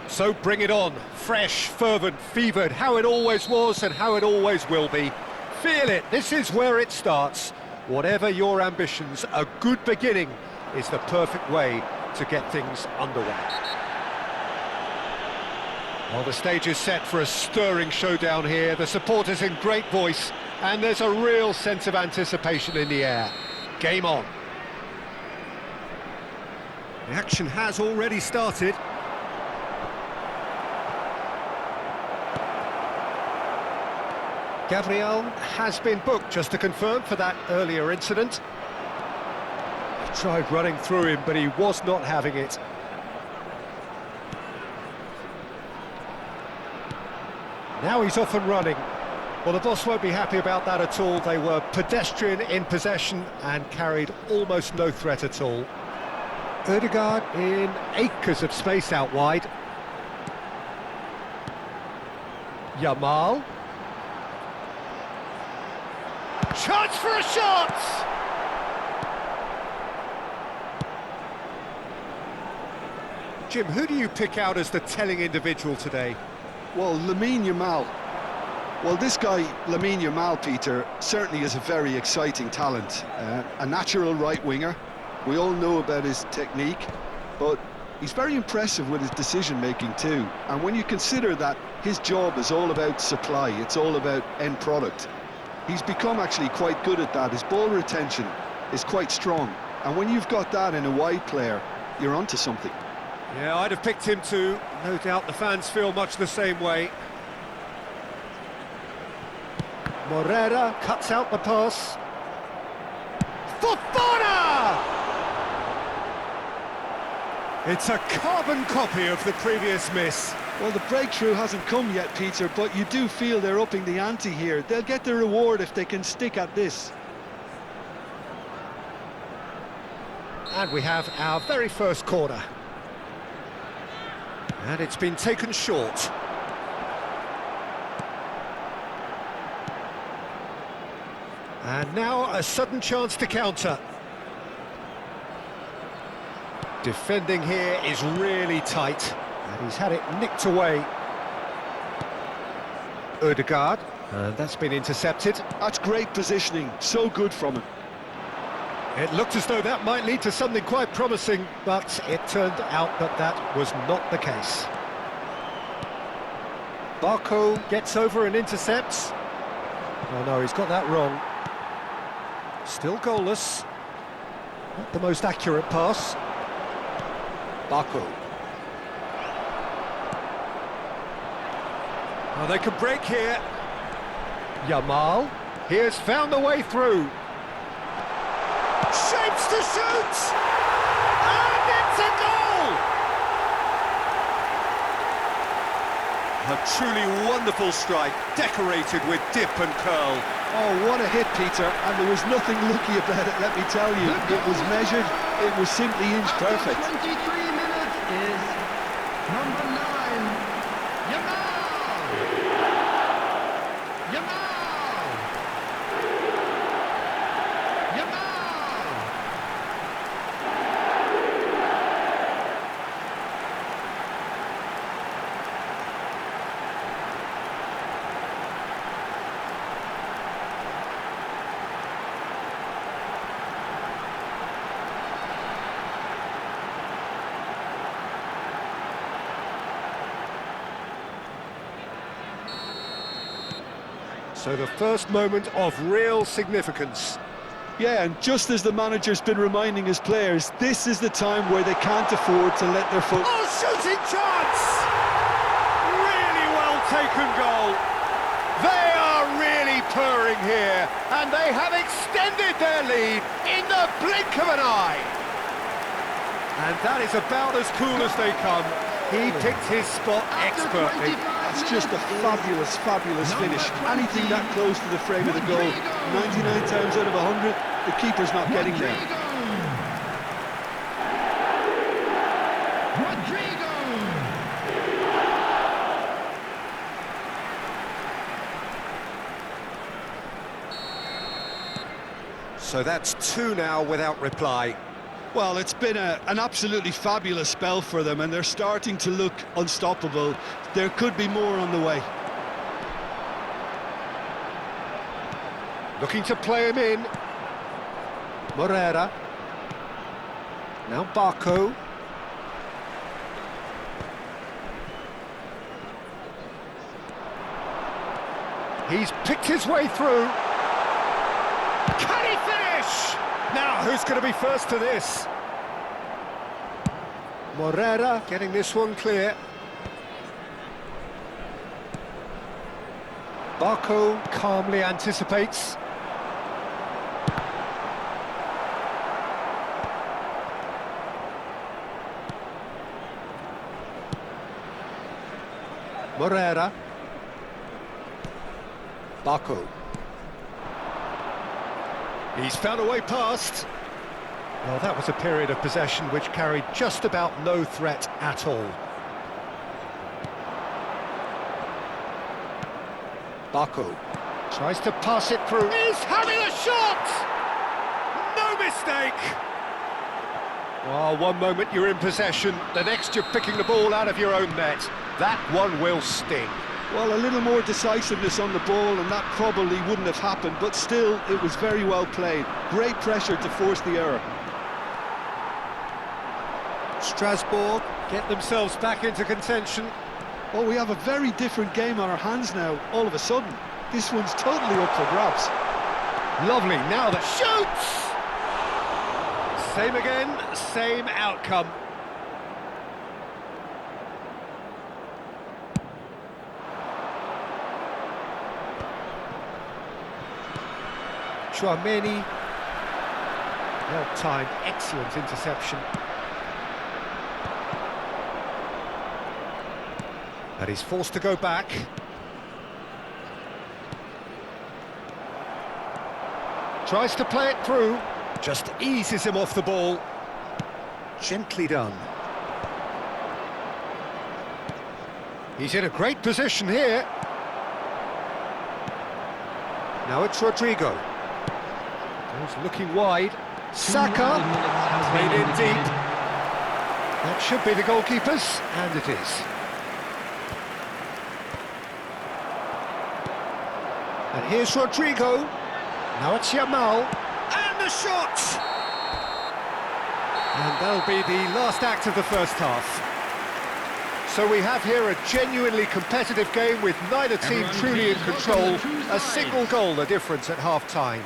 So bring it on. Fresh, fervent, fevered, how it always was and how it always will be. Feel it, this is where it starts. Whatever your ambitions, a good beginning is the perfect way to get things underway. Well, the stage is set for a stirring showdown here. The supporters in great voice, and there's a real sense of anticipation in the air. Game on. The action has already started. Gabriel has been booked, just to confirm, for that earlier incident. He tried running through him, but he was not having it. Now he's off and running. Well, the boss won't be happy about that at all. They were pedestrian in possession and carried almost no threat at all. Ødegaard in acres of space out wide. Yamal. Chance for a shot! Jim, who do you pick out as the telling individual today? Well, Lamine Yamal. Well, this guy, Lamine Yamal, Peter, certainly is a very exciting talent. A natural right winger. We all know about his technique, but he's very impressive with his decision-making too. And when you consider that his job is all about supply, it's all about end product, he's become actually quite good at that. His ball retention is quite strong. And when you've got that in a wide player, you're onto something. Yeah, I'd have picked him too. No doubt the fans feel much the same way. Morera cuts out the pass. Fofana! It's a carbon copy of the previous miss. Well, the breakthrough hasn't come yet, Peter, but you do feel they're upping the ante here. They'll get the reward if they can stick at this. And we have our very first corner. And it's been taken short. And now a sudden chance to counter. Defending here is really tight, and he's had it nicked away. Ødegaard, and that's been intercepted. That's great positioning, so good from him. It looked as though that might lead to something quite promising, but it turned out that that was not the case. Barco gets over and intercepts. Oh no, he's got that wrong. Still goalless. Not the most accurate pass. Barco. Well, they can break here. Yamal. He has found a way through. Shapes to shoot! And it's a goal! A truly wonderful strike, decorated with dip and curl. Oh, what a hit, Peter, and there was nothing lucky about it, let me tell you. It was measured, it was simply inch perfect. 23 minutes is number 9, Yamal! Yamal! Yamal! So the first moment of real significance. Yeah, and just as the manager's been reminding his players, this is the time where they can't afford to let their foot... Oh, shooting chance! Really well taken goal. They are really purring here, and they have extended their lead in the blink of an eye. And that is about as cool as they come. He picked his spot expertly. That's just a fabulous, fabulous finish. Anything that close to the frame of the goal, 99 times out of 100, the keeper's not getting there. Rodrigo! So that's two now without reply. Well, it's been an absolutely fabulous spell for them, and they're starting to look unstoppable. There could be more on the way. Looking to play him in. Morera. Now Barco. He's picked his way through. Can he finish? Now, who's going to be first to this? Morera getting this one clear. Barco calmly anticipates. Morera. Barco. He's found a way past. Well, that was a period of possession which carried just about no threat at all. Barco tries to pass it through. He's having a shot! No mistake! Well, one moment you're in possession, the next you're picking the ball out of your own net. That one will sting. Well, a little more decisiveness on the ball and that probably wouldn't have happened, but still, it was very well played. Great pressure to force the error. Strasbourg get themselves back into contention. Oh, we have a very different game on our hands now, all of a sudden. This one's totally up for grabs. Lovely, now that shoots! Same again, same outcome. Chouameni, well-timed, excellent interception. And he's forced to go back. Tries to play it through, just eases him off the ball. Gently done. He's in a great position here. Now it's Rodrigo. He's looking wide. Saka, played in deep. That should be the goalkeeper's, and it is. And here's Rodrigo. Now it's Yamal. And the shot! And that'll be the last act of the first half. So we have here a genuinely competitive game with neither team truly in control. A single goal the difference at half-time.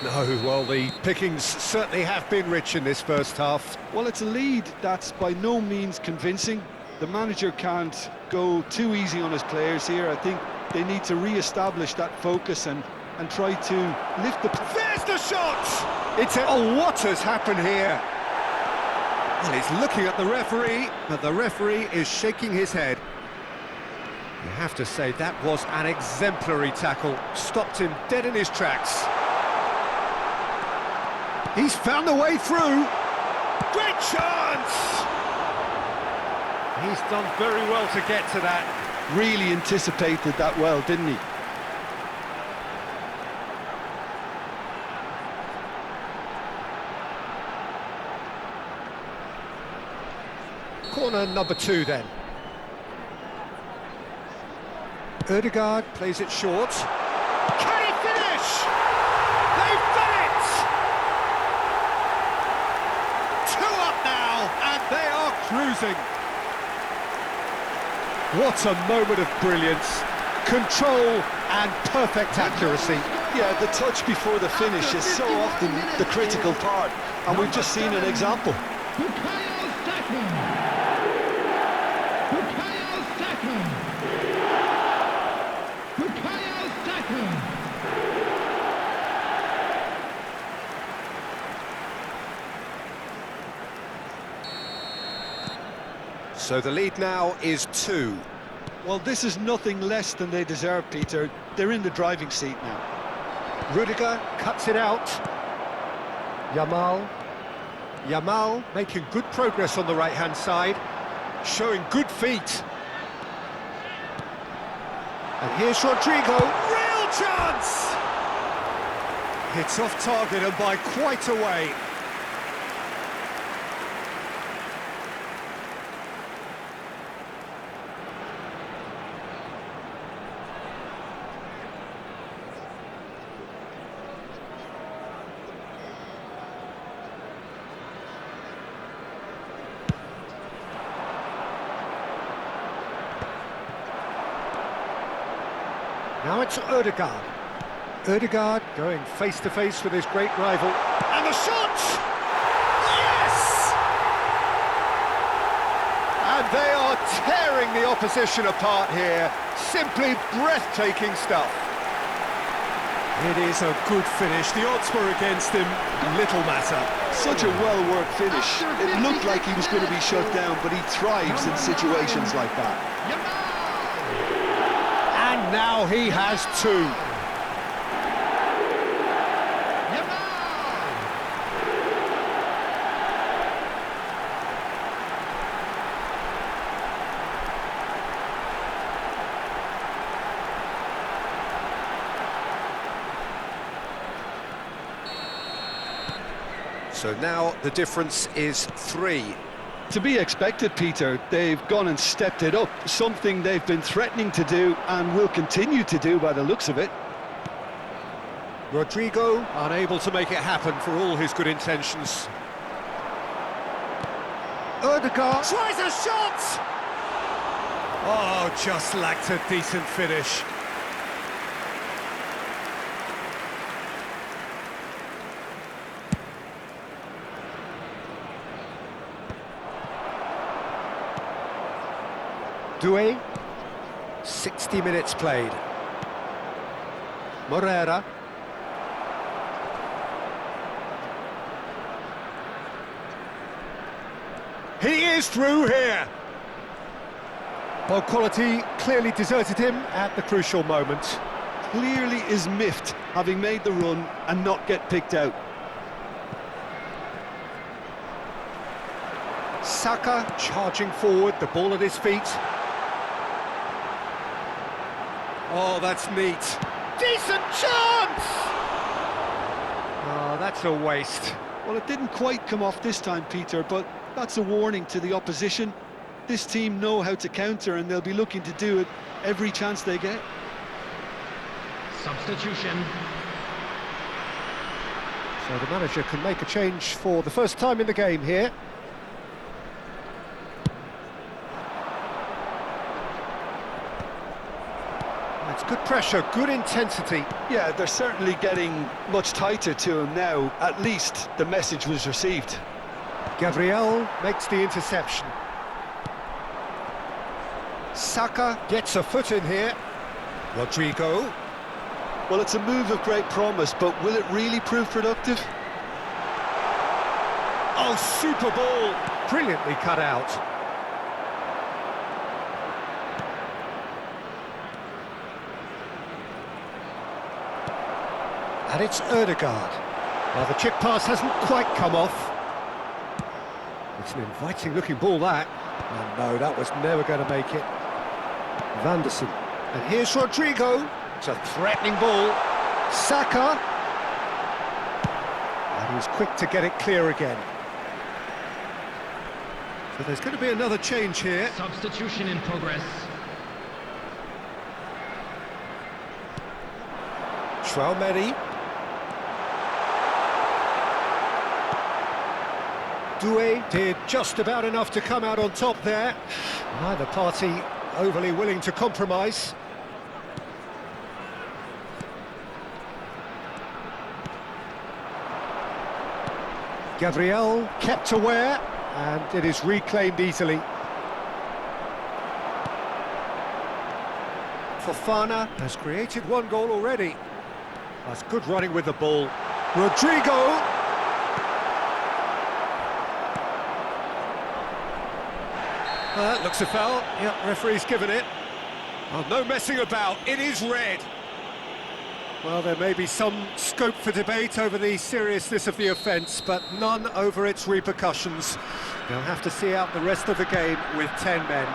No, well, the pickings certainly have been rich in this first half. Well, it's a lead that's by no means convincing. The manager can't go too easy on his players here. I think they need to re-establish that focus and try to lift the... There's the shot! Oh, what has happened here? Well, he's looking at the referee, but the referee is shaking his head. You have to say that was an exemplary tackle. Stopped him dead in his tracks. He's found a way through. Great chance! He's done very well to get to that. Really anticipated that well, didn't he? Corner number 2 then. Ødegaard plays it short. Can he finish? They've done it! 2 up now, and they are cruising. What a moment of brilliance. Control and perfect accuracy. Yeah, the touch before the finish is so often the critical part, and we've just seen an example. So the lead now is 2. Well, this is nothing less than they deserve, Peter. They're in the driving seat now. Rudiger cuts it out. Yamal making good progress on the right-hand side, showing good feet. And here's Rodrigo. Real chance! It's off target and by quite a way. Now it's Ødegaard. Ødegaard going face-to-face with his great rival. And the shot! Yes! And they are tearing the opposition apart here. Simply breathtaking stuff. It is a good finish. The odds were against him. Little matter. Such a well-worked finish. It looked like he was going to be shut down, but he thrives in situations like that. And now he has two. So now the difference is 3. To be expected, Peter. They've gone and stepped it up, something they've been threatening to do and will continue to do by the looks of it. Rodrigo unable to make it happen for all his good intentions. Ødegaard tries a shot! Oh, just lacked a decent finish. Doué, 60 minutes played. Moreira. He is through here. Ball quality clearly deserted him at the crucial moment. Clearly is miffed, having made the run and not get picked out. Saka charging forward, the ball at his feet. Oh, that's neat. Decent chance! Oh, that's a waste. Well, it didn't quite come off this time, Peter, but that's a warning to the opposition. This team know how to counter, and they'll be looking to do it every chance they get. Substitution. So the manager can make a change for the first time in the game here. It's good pressure, good intensity. Yeah, they're certainly getting much tighter to him now. At least the message was received. Gabriel makes the interception. Saka gets a foot in here. Rodrigo. Well, it's a move of great promise, but will it really prove productive? Oh, super ball! Brilliantly cut out. And it's Ødegaard. Now the chip pass hasn't quite come off. It's an inviting-looking ball, that. And no, that was never going to make it. Vanderson. And here's Rodrigo. It's a threatening ball. Saka. And he's quick to get it clear again. So there's going to be another change here. Substitution in progress. Traoré. Doué did just about enough to come out on top there. Neither party overly willing to compromise. Gabriel kept aware, and it is reclaimed easily. Fofana has created one goal already. That's good running with the ball. Rodrigo. That looks a foul. Yep, referee's given it. Oh, no messing about. It is red. Well, there may be some scope for debate over the seriousness of the offence, but none over its repercussions. They'll have to see out the rest of the game with 10 men.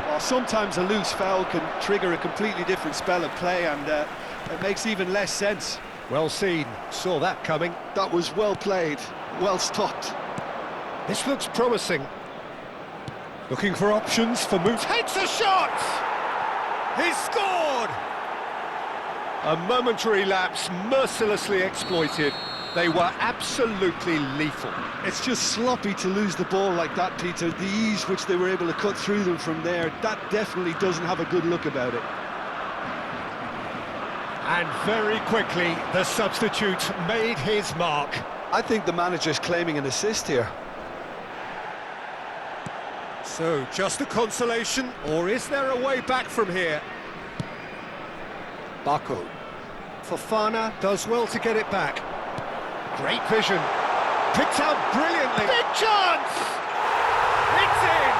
Well, sometimes a loose foul can trigger a completely different spell of play, and it makes even less sense. Well seen. Saw that coming. That was well played, well stopped. This looks promising. Looking for options for moves. Takes a shot! He's scored! A momentary lapse mercilessly exploited. They were absolutely lethal. It's just sloppy to lose the ball like that, Peter. The ease which they were able to cut through them from there, that definitely doesn't have a good look about it. And very quickly, the substitute made his mark. I think the manager's claiming an assist here. So, just a consolation, or is there a way back from here? Bako. Fofana does well to get it back. Great vision. Picked out brilliantly. Big chance! It's in!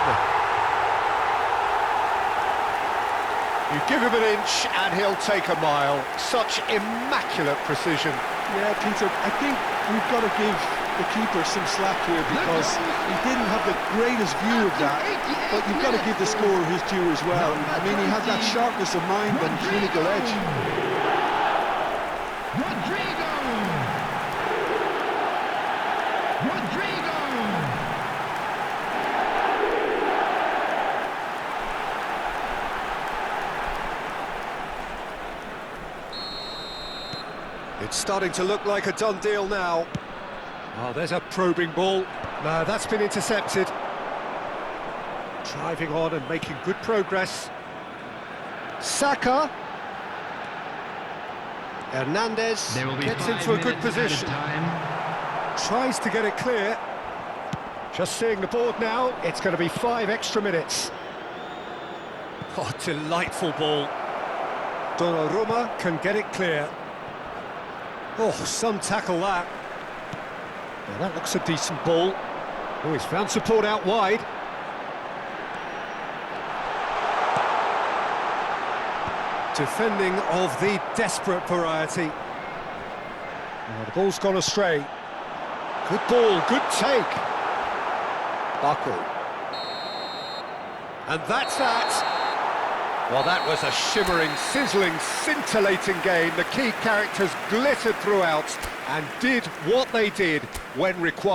You give him an inch and he'll take a mile. Such immaculate precision. Yeah, Peter, I think we've got to give the keeper some slack here because he didn't have the greatest view of that, but you've got to give the scorer his due as well. I mean, he had that sharpness of mind and clinical edge. Rodrigo! Rodrigo! It's starting to look like a done deal now. Oh, there's a probing ball. No, that's been intercepted. Driving on and making good progress. Saka. Hernandez There will be gets 5 into a good minutes added position. time. Tries to get it clear. Just seeing the board now, it's going to be 5 extra minutes. Oh, delightful ball. Donnarumma can get it clear. Oh, some tackle that. Well, that looks a decent ball. Oh, he's found support out wide. Defending of the desperate variety. Oh, the ball's gone astray. Good ball, good take. Bako. And that's that. Well, that was a shimmering, sizzling, scintillating game. The key characters glittered throughout and did what they did when required.